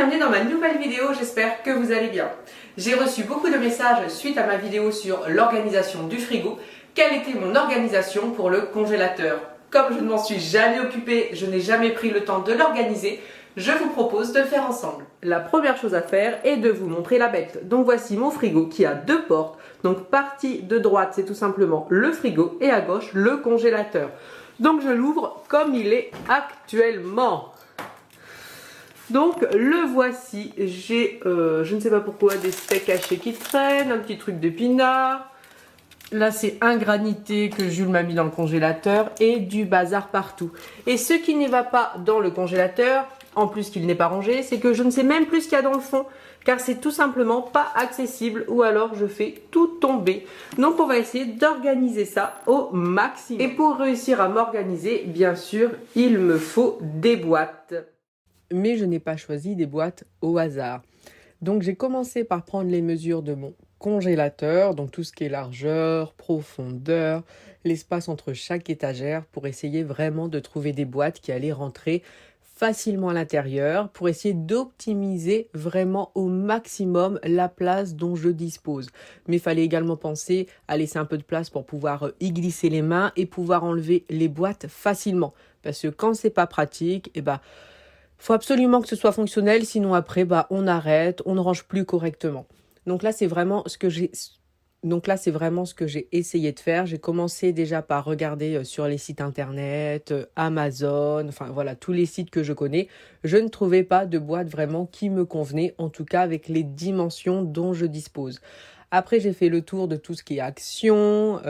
bienvenue dans ma nouvelle vidéo, j'espère que vous allez bien. J'ai reçu beaucoup de messages suite à ma vidéo sur l'organisation du frigo. Quelle était mon organisation pour le congélateur? Comme je ne m'en suis jamais occupée, je n'ai jamais pris le temps de l'organiser, je vous propose de le faire ensemble. La première chose à faire est de vous montrer la bête. Donc voici mon frigo qui a deux portes. Donc partie de droite, c'est tout simplement le frigo et à gauche, le congélateur. Donc je l'ouvre comme il est actuellement. Donc le voici, j'ai, je ne sais pas pourquoi, des steaks hachés qui traînent, un petit truc d'épinards. Là c'est un granité que Jules m'a mis dans le congélateur et du bazar partout. Et ce qui n'y va pas dans le congélateur, en plus qu'il n'est pas rangé, c'est que je ne sais même plus ce qu'il y a dans le fond. Car c'est tout simplement pas accessible ou alors je fais tout tomber. Donc on va essayer d'organiser ça au maximum. Et pour réussir à m'organiser, bien sûr, il me faut des boîtes. Mais je n'ai pas choisi des boîtes au hasard. Donc j'ai commencé par prendre les mesures de mon congélateur, donc tout ce qui est largeur, profondeur, l'espace entre chaque étagère pour essayer vraiment de trouver des boîtes qui allaient rentrer facilement à l'intérieur pour essayer d'optimiser vraiment au maximum la place dont je dispose. Mais il fallait également penser à laisser un peu de place pour pouvoir y glisser les mains et pouvoir enlever les boîtes facilement. Parce que quand c'est pas pratique, faut absolument que ce soit fonctionnel, sinon après, on arrête, on ne range plus correctement. Donc là, c'est vraiment ce que j'ai essayé de faire. J'ai commencé déjà par regarder sur les sites internet, Amazon, enfin voilà, tous les sites que je connais. Je ne trouvais pas de boîte vraiment qui me convenait, en tout cas avec les dimensions dont je dispose. Après, j'ai fait le tour de tout ce qui est Action,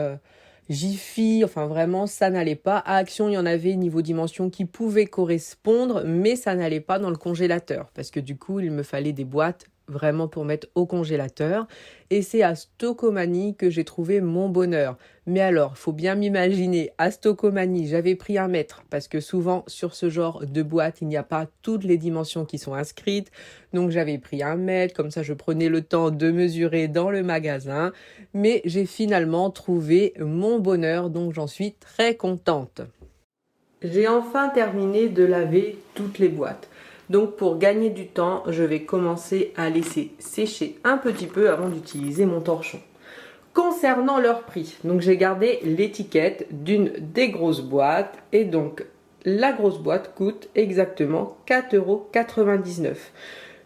Jiffy, enfin vraiment ça n'allait pas. À Action, il y en avait niveau dimension qui pouvait correspondre, mais ça n'allait pas dans le congélateur parce que du coup il me fallait des boîtes vraiment pour mettre au congélateur. Et c'est à Stocomanie que j'ai trouvé mon bonheur. Mais alors, faut bien m'imaginer, à Stocomanie, j'avais pris 1 mètre parce que souvent sur ce genre de boîte, il n'y a pas toutes les dimensions qui sont inscrites. Donc j'avais pris 1 mètre, comme ça je prenais le temps de mesurer dans le magasin. Mais j'ai finalement trouvé mon bonheur, donc j'en suis très contente. J'ai enfin terminé de laver toutes les boîtes. Donc pour gagner du temps, je vais commencer à laisser sécher un petit peu avant d'utiliser mon torchon. Concernant leur prix, donc j'ai gardé l'étiquette d'une des grosses boîtes et donc la grosse boîte coûte exactement 4,99 €.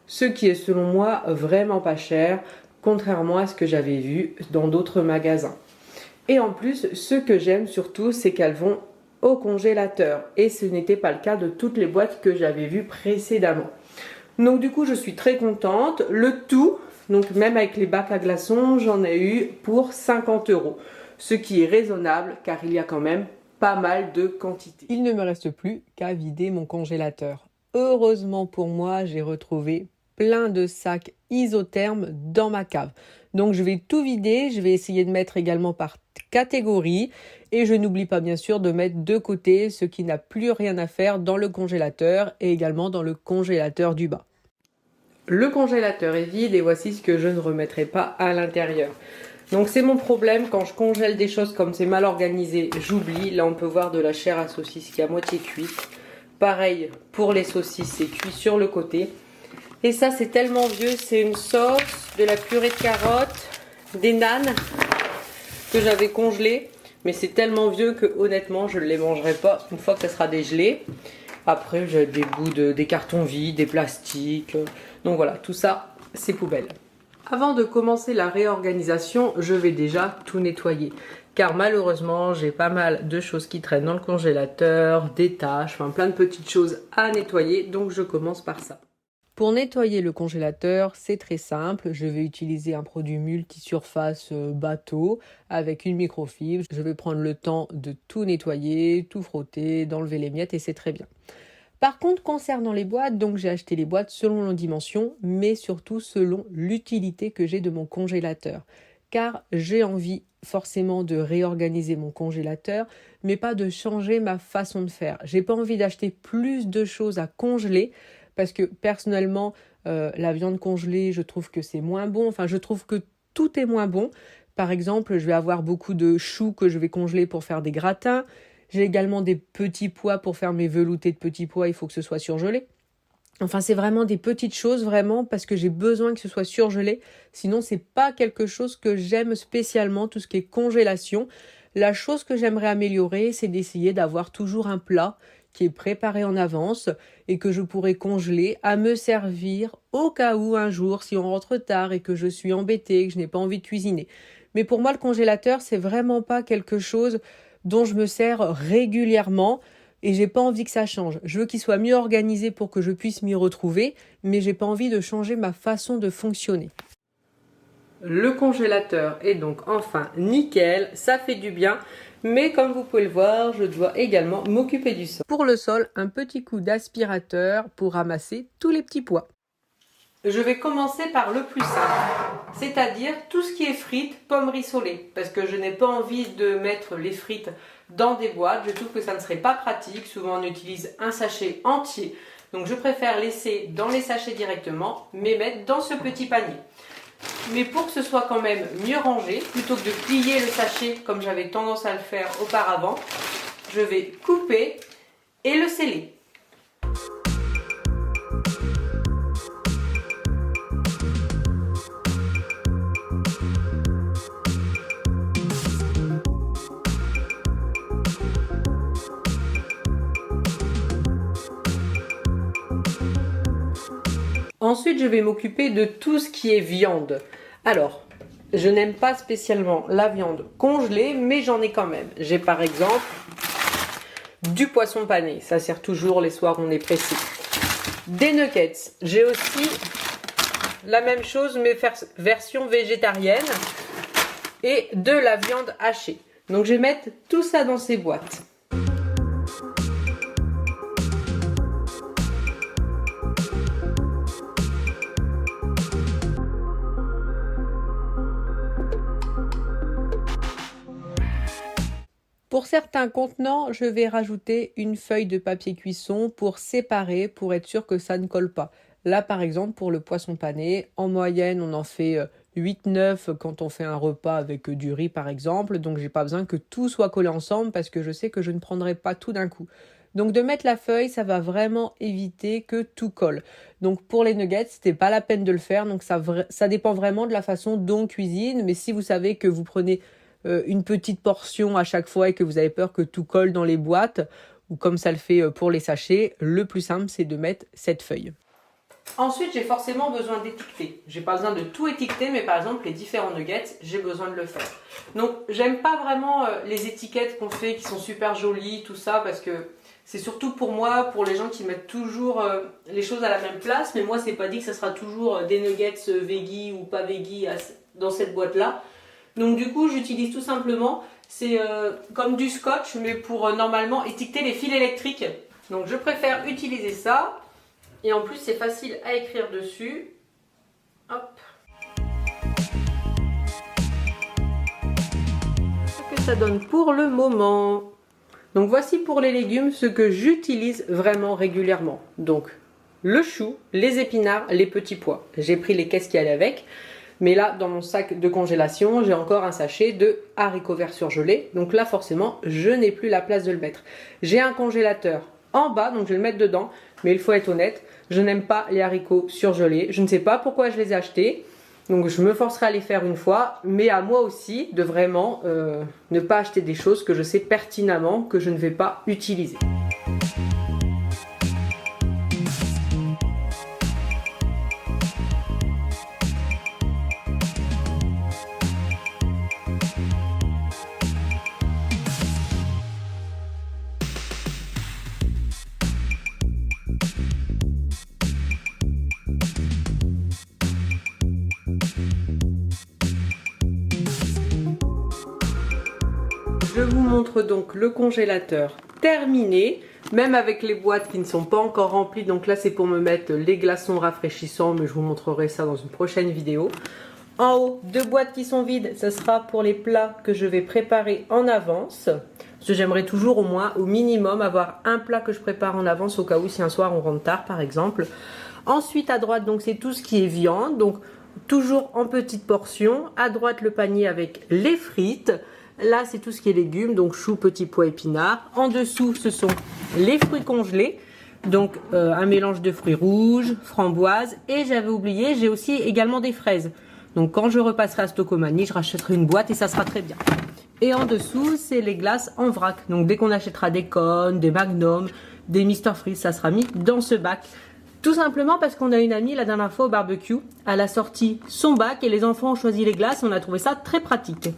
Ce qui est selon moi vraiment pas cher, contrairement à ce que j'avais vu dans d'autres magasins. Et en plus, ce que j'aime surtout, c'est qu'elles vont au congélateur et ce n'était pas le cas de toutes les boîtes que j'avais vues précédemment. Donc du coup je suis très contente. Le tout, donc même avec les bacs à glaçons, j'en ai eu pour 50 €, ce qui est raisonnable car il y a quand même pas mal de quantité. Il ne me reste plus qu'à vider mon congélateur. Heureusement pour moi, j'ai retrouvé plein de sacs isothermes dans ma cave. Donc je vais tout vider, je vais essayer de mettre également par catégorie et je n'oublie pas bien sûr de mettre de côté ce qui n'a plus rien à faire dans le congélateur et également dans le congélateur du bas. Le congélateur est vide et voici ce que je ne remettrai pas à l'intérieur. Donc c'est mon problème quand je congèle des choses comme c'est mal organisé, j'oublie. Là on peut voir de la chair à saucisse qui est à moitié cuite. Pareil pour les saucisses, c'est cuit sur le côté. Et ça c'est tellement vieux, c'est une sauce, de la purée de carottes, des nanes que j'avais congelées. Mais c'est tellement vieux que honnêtement je ne les mangerai pas une fois que ça sera dégelé. Après j'ai des bouts des cartons vides, des plastiques. Donc voilà, tout ça c'est poubelle. Avant de commencer la réorganisation, je vais déjà tout nettoyer. Car malheureusement j'ai pas mal de choses qui traînent dans le congélateur, des taches, enfin plein de petites choses à nettoyer. Donc je commence par ça. Pour nettoyer le congélateur, c'est très simple. Je vais utiliser un produit multisurface bateau avec une microfibre. Je vais prendre le temps de tout nettoyer, tout frotter, d'enlever les miettes et c'est très bien. Par contre, concernant les boîtes, donc j'ai acheté les boîtes selon leurs dimensions, mais surtout selon l'utilité que j'ai de mon congélateur. Car j'ai envie forcément de réorganiser mon congélateur, mais pas de changer ma façon de faire. J'ai pas envie d'acheter plus de choses à congeler, parce que personnellement, la viande congelée, je trouve que c'est moins bon. Enfin, je trouve que tout est moins bon. Par exemple, je vais avoir beaucoup de choux que je vais congeler pour faire des gratins. J'ai également des petits pois pour faire mes veloutés de petits pois. Il faut que ce soit surgelé. Enfin, c'est vraiment des petites choses, vraiment, parce que j'ai besoin que ce soit surgelé. Sinon, c'est pas quelque chose que j'aime spécialement, tout ce qui est congélation. La chose que j'aimerais améliorer, c'est d'essayer d'avoir toujours un plat qui est préparé en avance et que je pourrais congeler à me servir au cas où un jour, si on rentre tard et que je suis embêtée, que je n'ai pas envie de cuisiner. Mais pour moi, le congélateur, c'est vraiment pas quelque chose dont je me sers régulièrement. Et j'ai pas envie que ça change. Je veux qu'il soit mieux organisé pour que je puisse m'y retrouver, mais j'ai pas envie de changer ma façon de fonctionner. Le congélateur est donc enfin nickel, ça fait du bien, mais comme vous pouvez le voir, je dois également m'occuper du sol. Pour le sol, un petit coup d'aspirateur pour ramasser tous les petits pois. Je vais commencer par le plus simple, c'est-à-dire tout ce qui est frites, pommes rissolées, parce que je n'ai pas envie de mettre les frites dans des boîtes, je trouve que ça ne serait pas pratique, souvent on utilise un sachet entier, donc je préfère laisser dans les sachets directement, mais mettre dans ce petit panier. Mais pour que ce soit quand même mieux rangé, plutôt que de plier le sachet comme j'avais tendance à le faire auparavant, je vais couper et le sceller. Ensuite, je vais m'occuper de tout ce qui est viande. Alors, je n'aime pas spécialement la viande congelée, mais j'en ai quand même. J'ai par exemple du poisson pané, ça sert toujours les soirs où on est pressé. Des nuggets, j'ai aussi la même chose mais version végétarienne et de la viande hachée. Donc je vais mettre tout ça dans ces boîtes. Pour certains contenants, je vais rajouter une feuille de papier cuisson pour séparer, pour être sûr que ça ne colle pas. Là, par exemple, pour le poisson pané, en moyenne, on en fait 8-9 quand on fait un repas avec du riz, par exemple. Donc, j'ai pas besoin que tout soit collé ensemble parce que je sais que je ne prendrai pas tout d'un coup. Donc, de mettre la feuille, ça va vraiment éviter que tout colle. Donc, pour les nuggets, c'était pas la peine de le faire. Donc, ça dépend vraiment de la façon dont on cuisine. Mais si vous savez que vous prenez une petite portion à chaque fois et que vous avez peur que tout colle dans les boîtes ou comme ça le fait pour les sachets, le plus simple c'est de mettre cette feuille. Ensuite, j'ai forcément besoin d'étiqueter. J'ai pas besoin de tout étiqueter, mais par exemple les différents nuggets, j'ai besoin de le faire. Donc, j'aime pas vraiment les étiquettes qu'on fait qui sont super jolies, tout ça, parce que c'est surtout pour moi, pour les gens qui mettent toujours les choses à la même place, mais moi c'est pas dit que ça sera toujours des nuggets veggie ou pas veggie dans cette boîte-là. Donc du coup, j'utilise tout simplement, c'est comme du scotch, mais pour normalement étiqueter les fils électriques. Donc je préfère utiliser ça. Et en plus, c'est facile à écrire dessus. Hop. Ce que ça donne pour le moment. Donc voici pour les légumes ce que j'utilise vraiment régulièrement. Donc le chou, les épinards, les petits pois. J'ai pris les caisses qui allaient avec. Mais là, dans mon sac de congélation, j'ai encore un sachet de haricots verts surgelés. Donc là, forcément, je n'ai plus la place de le mettre. J'ai un congélateur en bas, donc je vais le mettre dedans. Mais il faut être honnête, je n'aime pas les haricots surgelés. Je ne sais pas pourquoi je les ai achetés. Donc je me forcerai à les faire une fois. Mais à moi aussi de vraiment ne pas acheter des choses que je sais pertinemment que je ne vais pas utiliser. Je vous montre donc le congélateur terminé, même avec les boîtes qui ne sont pas encore remplies. Donc là, c'est pour me mettre les glaçons rafraîchissants, mais je vous montrerai ça dans une prochaine vidéo. En haut, 2 boîtes qui sont vides, ça sera pour les plats que je vais préparer en avance. Parce que j'aimerais toujours au moins, au minimum, avoir un plat que je prépare en avance au cas où si un soir on rentre tard par exemple. Ensuite, à droite, donc c'est tout ce qui est viande, donc toujours en petites portions. À droite, le panier avec les frites. Là, c'est tout ce qui est légumes, donc choux, petits pois, épinards. En dessous, ce sont les fruits congelés. Donc un mélange de fruits rouges, framboises et j'avais oublié, j'ai aussi également des fraises. Donc quand je repasserai à Stocomanie, je rachèterai une boîte et ça sera très bien. Et en dessous, c'est les glaces en vrac. Donc dès qu'on achètera des Cônes, des Magnum, des Mr Freeze, ça sera mis dans ce bac. Tout simplement parce qu'on a une amie la dernière fois au barbecue, elle a sorti son bac et les enfants ont choisi les glaces, on a trouvé ça très pratique.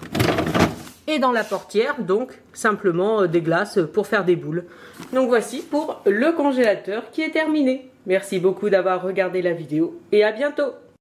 Et dans la portière, donc, simplement des glaces pour faire des boules. Donc voici pour le congélateur qui est terminé. Merci beaucoup d'avoir regardé la vidéo et à bientôt!